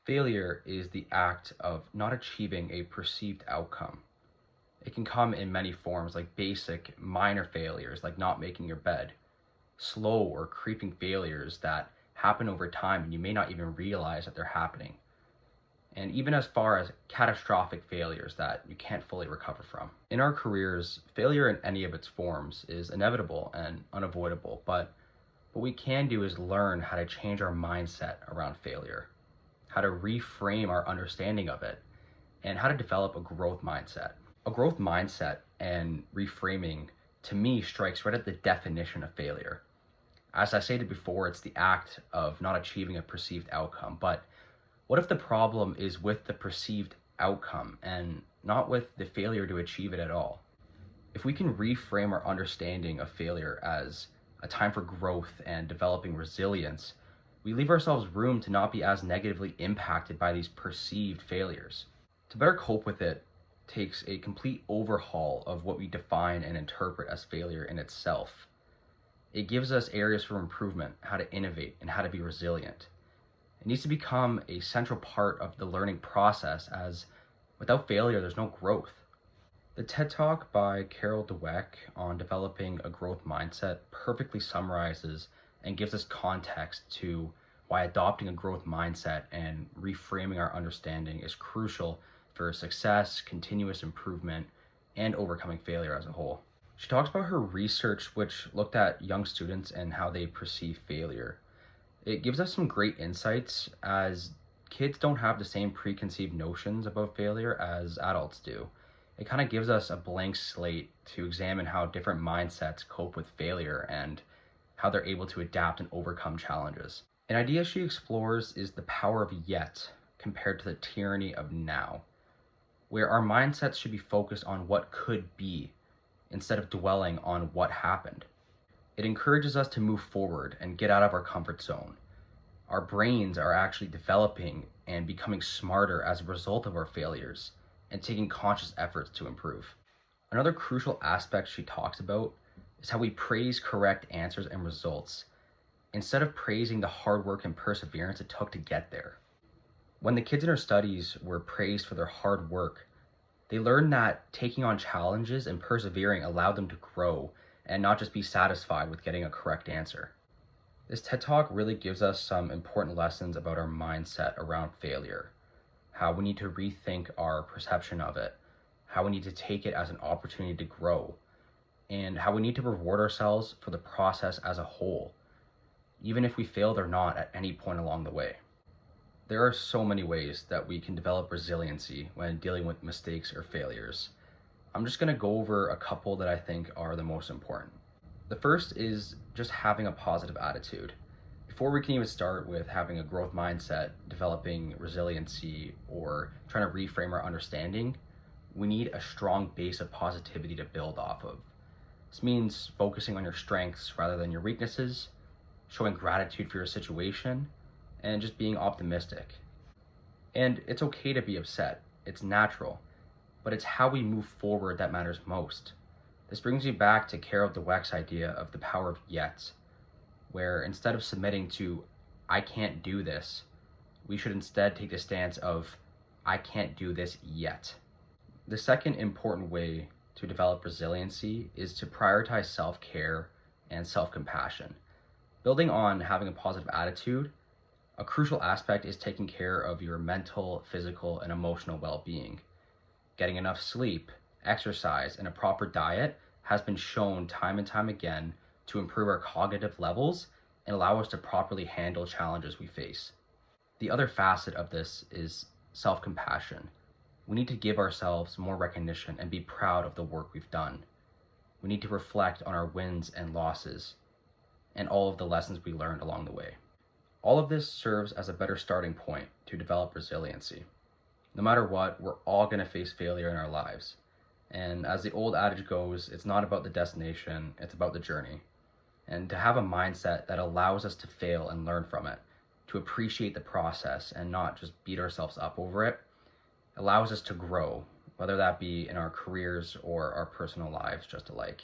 Failure is the act of not achieving a perceived outcome. It can come in many forms, like basic, minor failures, like not making your bed, slow or creeping failures that happen over time and you may not even realize that they're happening, and even as far as catastrophic failures that you can't fully recover from. In our careers, failure in any of its forms is inevitable and unavoidable, but what we can do is learn how to change our mindset around failure, how to reframe our understanding of it, and how to develop a growth mindset. A growth mindset and reframing, to me, strikes right at the definition of failure. As I stated before, it's the act of not achieving a perceived outcome. But what if the problem is with the perceived outcome and not with the failure to achieve it at all? If we can reframe our understanding of failure as a time for growth and developing resilience, we leave ourselves room to not be as negatively impacted by these perceived failures. To better cope with it takes a complete overhaul of what we define and interpret as failure in itself. It gives us areas for improvement, how to innovate, and how to be resilient. It needs to become a central part of the learning process, as without failure, there's no growth. The TED Talk by Carol Dweck on developing a growth mindset perfectly summarizes and gives us context to why adopting a growth mindset and reframing our understanding is crucial for success, continuous improvement, and overcoming failure as a whole. She talks about her research, which looked at young students and how they perceive failure. It gives us some great insights, as kids don't have the same preconceived notions about failure as adults do. It kind of gives us a blank slate to examine how different mindsets cope with failure and how they're able to adapt and overcome challenges. An idea she explores is the power of yet compared to the tyranny of now, where our mindsets should be focused on what could be instead of dwelling on what happened. It encourages us to move forward and get out of our comfort zone. Our brains are actually developing and becoming smarter as a result of our failures and taking conscious efforts to improve. Another crucial aspect she talks about is how we praise correct answers and results instead of praising the hard work and perseverance it took to get there. When the kids in her studies were praised for their hard work, they learned that taking on challenges and persevering allowed them to grow and not just be satisfied with getting a correct answer. This TED Talk really gives us some important lessons about our mindset around failure, how we need to rethink our perception of it, how we need to take it as an opportunity to grow, and how we need to reward ourselves for the process as a whole, even if we failed or not at any point along the way. There are so many ways that we can develop resiliency when dealing with mistakes or failures. I'm just going to go over a couple that I think are the most important. The first is just having a positive attitude. Before we can even start with having a growth mindset, developing resiliency, or trying to reframe our understanding, we need a strong base of positivity to build off of. This means focusing on your strengths rather than your weaknesses, showing gratitude for your situation, and just being optimistic. And it's okay to be upset. It's natural, but it's how we move forward that matters most. This brings me back to Carol Dweck's idea of the power of yet, where instead of submitting to, I can't do this, we should instead take the stance of, I can't do this yet. The second important way to develop resiliency is to prioritize self-care and self-compassion. Building on having a positive attitude, a crucial aspect is taking care of your mental, physical, and emotional well-being. Getting enough sleep, exercise, and a proper diet has been shown time and time again to improve our cognitive levels and allow us to properly handle challenges we face. The other facet of this is self-compassion. We need to give ourselves more recognition and be proud of the work we've done. We need to reflect on our wins and losses and all of the lessons we learned along the way. All of this serves as a better starting point to develop resiliency. No matter what, we're all going to face failure in our lives. And as the old adage goes, it's not about the destination, it's about the journey. And to have a mindset that allows us to fail and learn from it, to appreciate the process and not just beat ourselves up over it, allows us to grow, whether that be in our careers or our personal lives just alike.